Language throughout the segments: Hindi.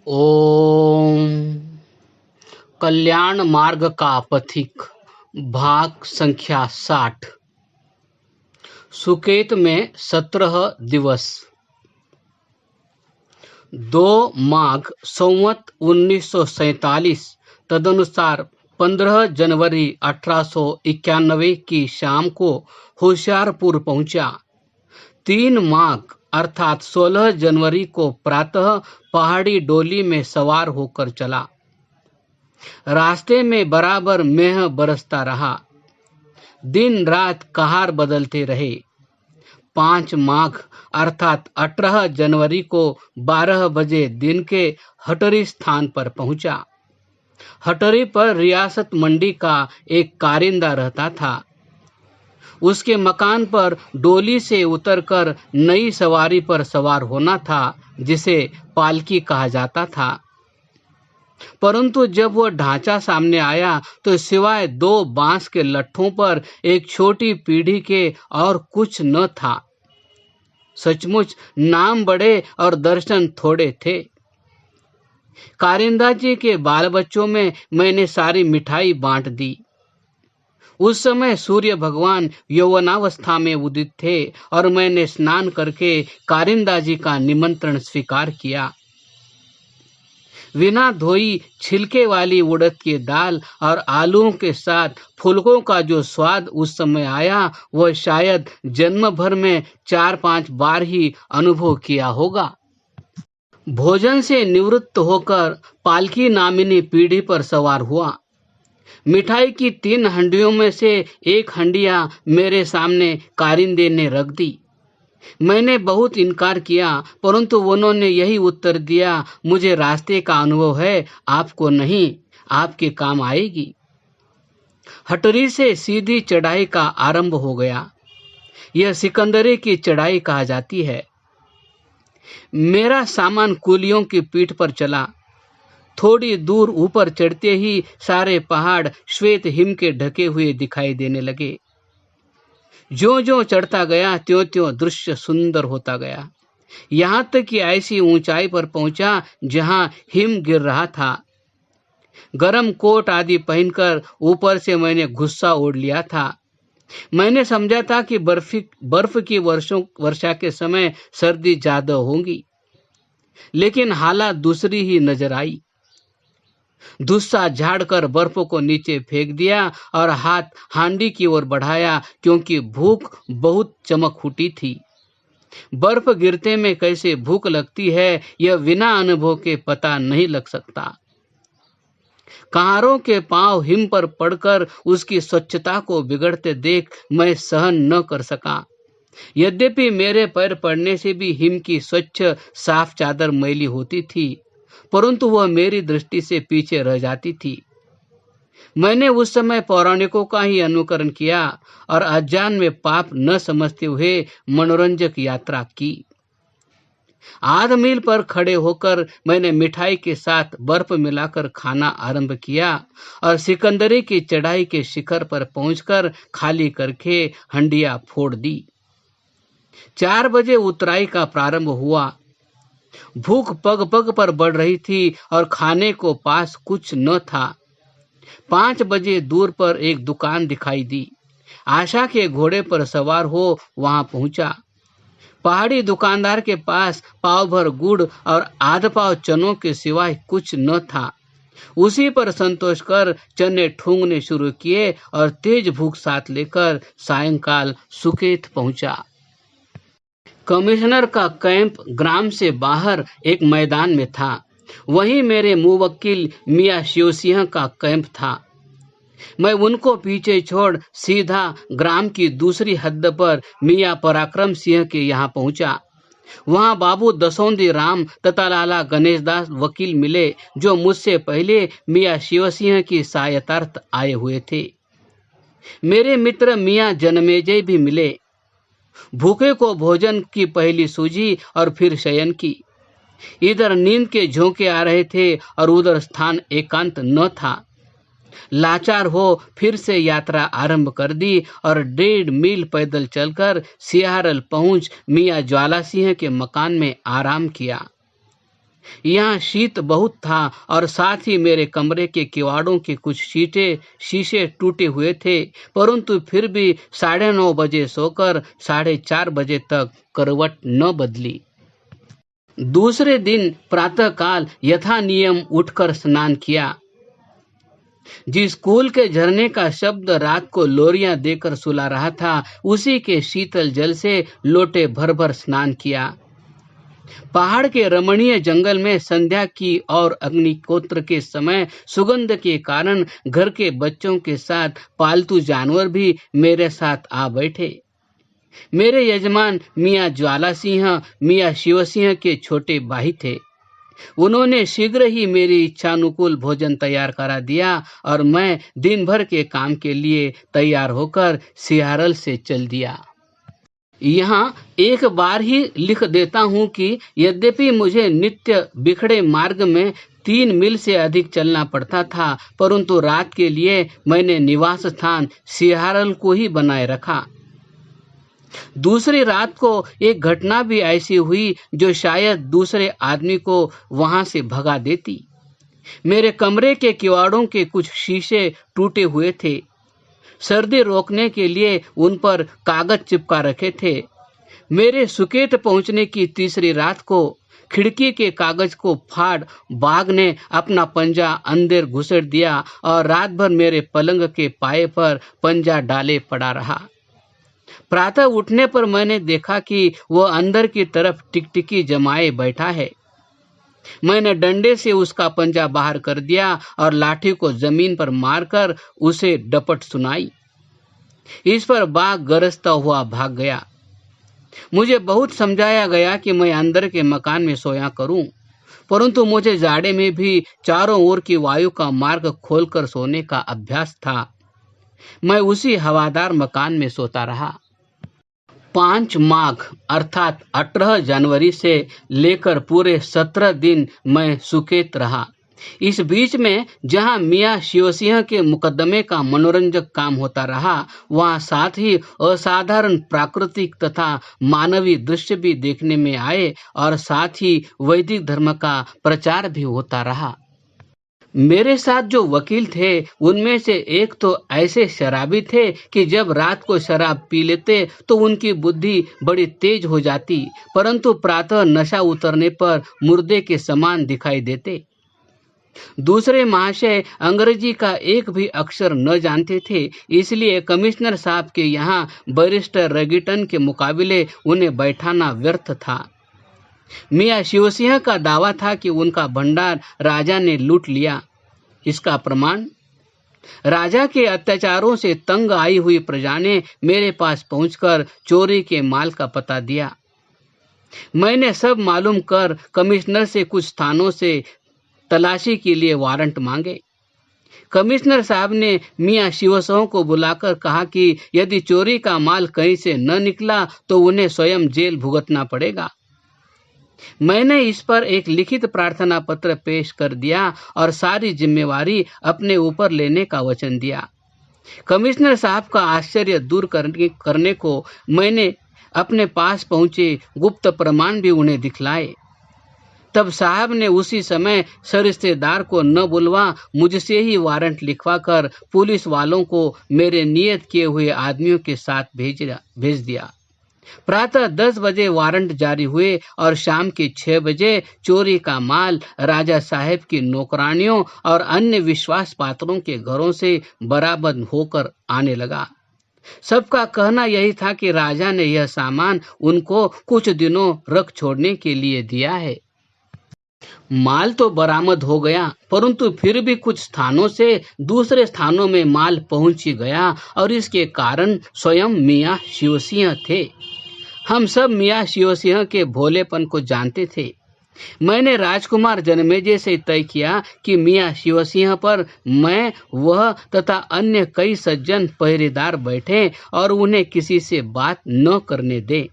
ओम कल्याण मार्ग का पथिक भाग संख्या 60। सुकेत में 17 दिवस। 2 माघ संवत 1947 तदनुसार 15 जनवरी 1891 की शाम को होशियारपुर पहुंचा। 3 माघ अर्थात 16 जनवरी को प्रातः पहाड़ी डोली में सवार होकर चला। रास्ते में बराबर मेह बरसता रहा। दिन रात कहार बदलते रहे। 5 माघ अर्थात 18 जनवरी को 12 बजे दिन के हटरी स्थान पर पहुंचा। हटरी पर रियासत मंडी का एक कारिंदा रहता था। उसके मकान पर डोली से उतरकर नई सवारी पर सवार होना था, जिसे पालकी कहा जाता था। परंतु जब वह ढांचा सामने आया तो सिवाय 2 बांस के लट्ठों पर एक छोटी पीढ़ी के और कुछ न था। सचमुच नाम बड़े और दर्शन थोड़े थे। कारिंदा जी के बाल बच्चों में मैंने सारी मिठाई बांट दी। उस समय सूर्य भगवान यौवनावस्था में उदित थे और मैंने स्नान करके कारिंदा जी का निमंत्रण स्वीकार किया। बिना धोई छिलके वाली उड़द की दाल और आलूओं के साथ फुलकों का जो स्वाद उस समय आया, वह शायद जन्म भर में 4-5 बार ही अनुभव किया होगा। भोजन से निवृत्त होकर पालकी नामिनी पीढ़ी पर सवार हुआ। मिठाई की 3 हंडियों में से एक हंडिया मेरे सामने कारिंदे ने रख दी। मैंने बहुत इनकार किया, परंतु उन्होंने यही उत्तर दिया, मुझे रास्ते का अनुभव है, आपको नहीं, आपके काम आएगी। हटरी से सीधी चढ़ाई का आरंभ हो गया। यह सिकंदरी की चढ़ाई कहा जाती है। मेरा सामान कूलियों की पीठ पर चला। थोड़ी दूर ऊपर चढ़ते ही सारे पहाड़ श्वेत हिम के ढके हुए दिखाई देने लगे। जो जो चढ़ता गया त्यों त्यों दृश्य सुंदर होता गया। यहाँ तक कि ऐसी ऊंचाई पर पहुंचा जहाँ हिम गिर रहा था। गरम कोट आदि पहनकर ऊपर से मैंने गुस्सा ओढ़ लिया था। मैंने समझा था कि बर्फ की वर्षा के समय सर्दी ज्यादा होगी, लेकिन हालत दूसरी ही नजर आई। धुस्सा झाड़कर बर्फ को नीचे फेंक दिया और हाथ हांडी की ओर बढ़ाया, क्योंकि भूख बहुत चमक उठी थी। बर्फ गिरते में कैसे भूख लगती है, यह बिना अनुभव के पता नहीं लग सकता। कहारों के पांव हिम पर पड़कर उसकी स्वच्छता को बिगड़ते देख मैं सहन न कर सका। यद्यपि मेरे पैर पड़ने से भी हिम की स्वच्छ साफ चादर मैली होती थी, परंतु वह मेरी दृष्टि से पीछे रह जाती थी। मैंने उस समय पौराणिकों का ही अनुकरण किया और अज्ञान में पाप न समझते हुए मनोरंजक यात्रा की। आध मील पर खड़े होकर मैंने मिठाई के साथ बर्फ मिलाकर खाना आरंभ किया और सिकंदरी की चढ़ाई के शिखर पर पहुंचकर खाली करके हंडिया फोड़ दी। 4 बजे उतराई का प्रारंभ हुआ। भूख पग पग पर बढ़ रही थी और खाने को पास कुछ न था। 5 बजे दूर पर एक दुकान दिखाई दी। आशा के घोड़े पर सवार हो वहां पहुंचा। पहाड़ी दुकानदार के पास पाव भर गुड़ और आध पाव चनों के सिवाय कुछ न था। उसी पर संतोष कर चने ठूंगने शुरू किए और तेज भूख साथ लेकर सायंकाल सुकेत पहुंचा। कमिश्नर का कैंप ग्राम से बाहर एक मैदान में था। वहीं मेरे मुवक्किल मियाँ शिवसिंह का कैंप था। मैं उनको पीछे छोड़ सीधा ग्राम की दूसरी हद पर मियाँ पराक्रम सिंह के यहाँ पहुंचा। वहां बाबू दसौंदी राम तथा लाला गणेशदास वकील मिले, जो मुझसे पहले मियाँ शिवसिंह की सहायतार्थ आए हुए थे। मेरे मित्र मियाँ जनमेजय भी मिले। भूखे को भोजन की पहली सूझी और फिर शयन की। इधर नींद के झोंके आ रहे थे और उधर स्थान एकांत न था। लाचार हो फिर से यात्रा आरंभ कर दी और 1.5 मील पैदल चलकर सियारल पहुंच मियाँ ज्वाला सिंह के मकान में आराम किया। यहाँ शीत बहुत था और साथ ही मेरे कमरे के किवाड़ों के कुछ शीशे टूटे हुए थे, परंतु फिर भी 9:30 बजे सोकर 4:30 बजे तक करवट न बदली। दूसरे दिन प्रातःकाल यथा नियम उठकर स्नान किया। जिस कुल के झरने का शब्द रात को लोरियां देकर सुला रहा था, उसी के शीतल जल से लोटे भर भर स्नान किया। पहाड़ के रमणीय जंगल में संध्या की और अग्निहोत्र के समय सुगंध के कारण घर के बच्चों के साथ पालतू जानवर भी मेरे साथ आ बैठे। मेरे यजमान मियाँ ज्वाला सिंह मियाँ शिव सिंह के छोटे भाई थे। उन्होंने शीघ्र ही मेरी इच्छानुकूल भोजन तैयार करा दिया और मैं दिन भर के काम के लिए तैयार होकर सियारल से चल दिया। यहाँ एक बार ही लिख देता हूँ कि यद्यपि मुझे नित्य बिखड़े मार्ग में 3 मील से अधिक चलना पड़ता था, परंतु रात के लिए मैंने निवास स्थान सियारल को ही बनाए रखा। दूसरी रात को एक घटना भी ऐसी हुई जो शायद दूसरे आदमी को वहां से भगा देती। मेरे कमरे के किवाड़ों के कुछ शीशे टूटे हुए थे। सर्दी रोकने के लिए उन पर कागज चिपका रखे थे। मेरे सुकेत पहुंचने की तीसरी रात को खिड़की के कागज को फाड़ बाघ ने अपना पंजा अंदर घुसेड़ दिया और रात भर मेरे पलंग के पाए पर पंजा डाले पड़ा रहा। प्रातः उठने पर मैंने देखा कि वह अंदर की तरफ टिकटिकी जमाए बैठा है। मैंने डंडे से उसका पंजा बाहर कर दिया और लाठी को जमीन पर मारकर उसे डपट सुनाई। इस पर बाघ गरजता हुआ भाग गया। मुझे बहुत समझाया गया कि मैं अंदर के मकान में सोया करूं, परंतु मुझे जाड़े में भी चारों ओर की वायु का मार्ग खोलकर सोने का अभ्यास था। मैं उसी हवादार मकान में सोता रहा। 5 माघ अर्थात 18 जनवरी से लेकर पूरे 17 दिन मैं सुकेत रहा। इस बीच में जहां मियाँ शिवसिंह के मुकदमे का मनोरंजक काम होता रहा, वहां साथ ही असाधारण प्राकृतिक तथा मानवीय दृश्य भी देखने में आए और साथ ही वैदिक धर्म का प्रचार भी होता रहा। मेरे साथ जो वकील थे उनमें से एक तो ऐसे शराबी थे कि जब रात को शराब पी लेते तो उनकी बुद्धि बड़ी तेज हो जाती, परंतु प्रातः नशा उतरने पर मुर्दे के समान दिखाई देते। दूसरे महाशय अंग्रेजी का एक भी अक्षर न जानते थे, इसलिए कमिश्नर साहब के यहाँ बैरिस्टर रगिटन के मुकाबले उन्हें बैठाना व्यर्थ था। मियाँ शिवसिंह का दावा था कि उनका भंडार राजा ने लूट लिया। इसका प्रमाण राजा के अत्याचारों से तंग आई हुई प्रजा ने मेरे पास पहुंचकर चोरी के माल का पता दिया। मैंने सब मालूम कर कमिश्नर से कुछ स्थानों से तलाशी के लिए वारंट मांगे। कमिश्नर साहब ने मियाँ शिवसिंह को बुलाकर कहा कि यदि चोरी का माल कहीं से न निकला तो उन्हें स्वयं जेल भुगतना पड़ेगा। मैंने इस पर एक लिखित प्रार्थना पत्र पेश कर दिया और सारी जिम्मेवारी अपने ऊपर लेने का वचन दिया। कमिश्नर साहब का आश्चर्य दूर करने को मैंने अपने पास पहुंचे गुप्त प्रमाण भी उन्हें दिखलाए। तब साहब ने उसी समय सरिश्तेदार को न बुलवा मुझसे ही वारंट लिखवा कर पुलिस वालों को मेरे नियत किए हुए आदमियों के साथ भेज दिया। प्रातः 10 बजे वारंट जारी हुए और शाम के 6 बजे चोरी का माल राजा साहब की नौकरानियों और अन्य विश्वास पात्रों के घरों से बरामद होकर आने लगा। सबका कहना यही था कि राजा ने यह सामान उनको कुछ दिनों रख छोड़ने के लिए दिया है। माल तो बरामद हो गया, परंतु फिर भी कुछ स्थानों से दूसरे स्थानों में माल पहुंच ही गया और इसके कारण स्वयं मियाँ शिवसिंह थे। हम सब मियाँ शिवसिंह के भोलेपन को जानते थे। मैंने राजकुमार जन्मेजय से तय किया कि मियाँ शिवसिंह पर मैं, वह तथा अन्य कई सज्जन पहरेदार बैठे और उन्हें किसी से बात न करने दे।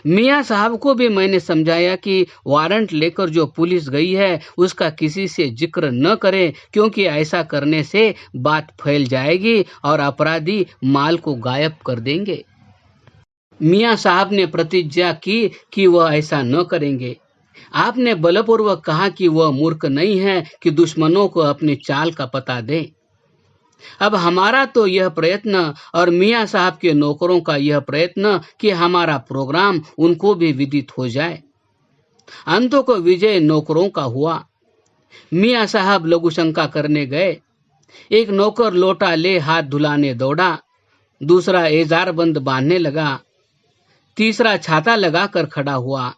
मियाँ साहब को भी मैंने समझाया कि वारंट लेकर जो पुलिस गई है उसका किसी से जिक्र न करे, क्योंकि ऐसा करने से बात फैल जाएगी और अपराधी माल को गायब कर देंगे। मियाँ साहब ने प्रतिज्ञा की कि वह ऐसा न करेंगे। आपने बलपूर्वक कहा कि वह मूर्ख नहीं है कि दुश्मनों को अपनी चाल का पता दे। अब हमारा तो यह प्रयत्न और मियाँ साहब के नौकरों का यह प्रयत्न कि हमारा प्रोग्राम उनको भी विदित हो जाए। अंतों को विजय नौकरों का हुआ। मियाँ साहब लघु शंका करने गए। एक नौकर लोटा ले हाथ धुलाने दौड़ा, दूसरा एजार बंद बांधने लगा, तीसरा छाता लगाकर खड़ा हुआ।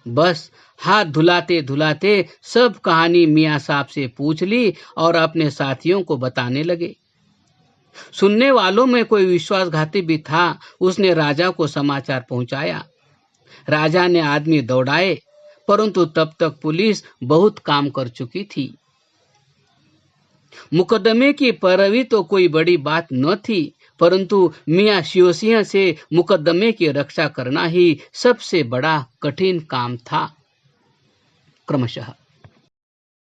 बस हाथ धुलाते धुलाते सब कहानी मियाँ साहब से पूछ ली और अपने साथियों को बताने लगे। सुनने वालों में कोई विश्वासघाती भी था। उसने राजा को समाचार पहुंचाया। राजा ने आदमी दौड़ाए, परंतु तब तक पुलिस बहुत काम कर चुकी थी। मुकदमे की पैरवी तो कोई बड़ी बात न थी, परंतु मियाँ शिवसिंह से मुकदमे की रक्षा करना ही सबसे बड़ा कठिन काम था। क्रमशः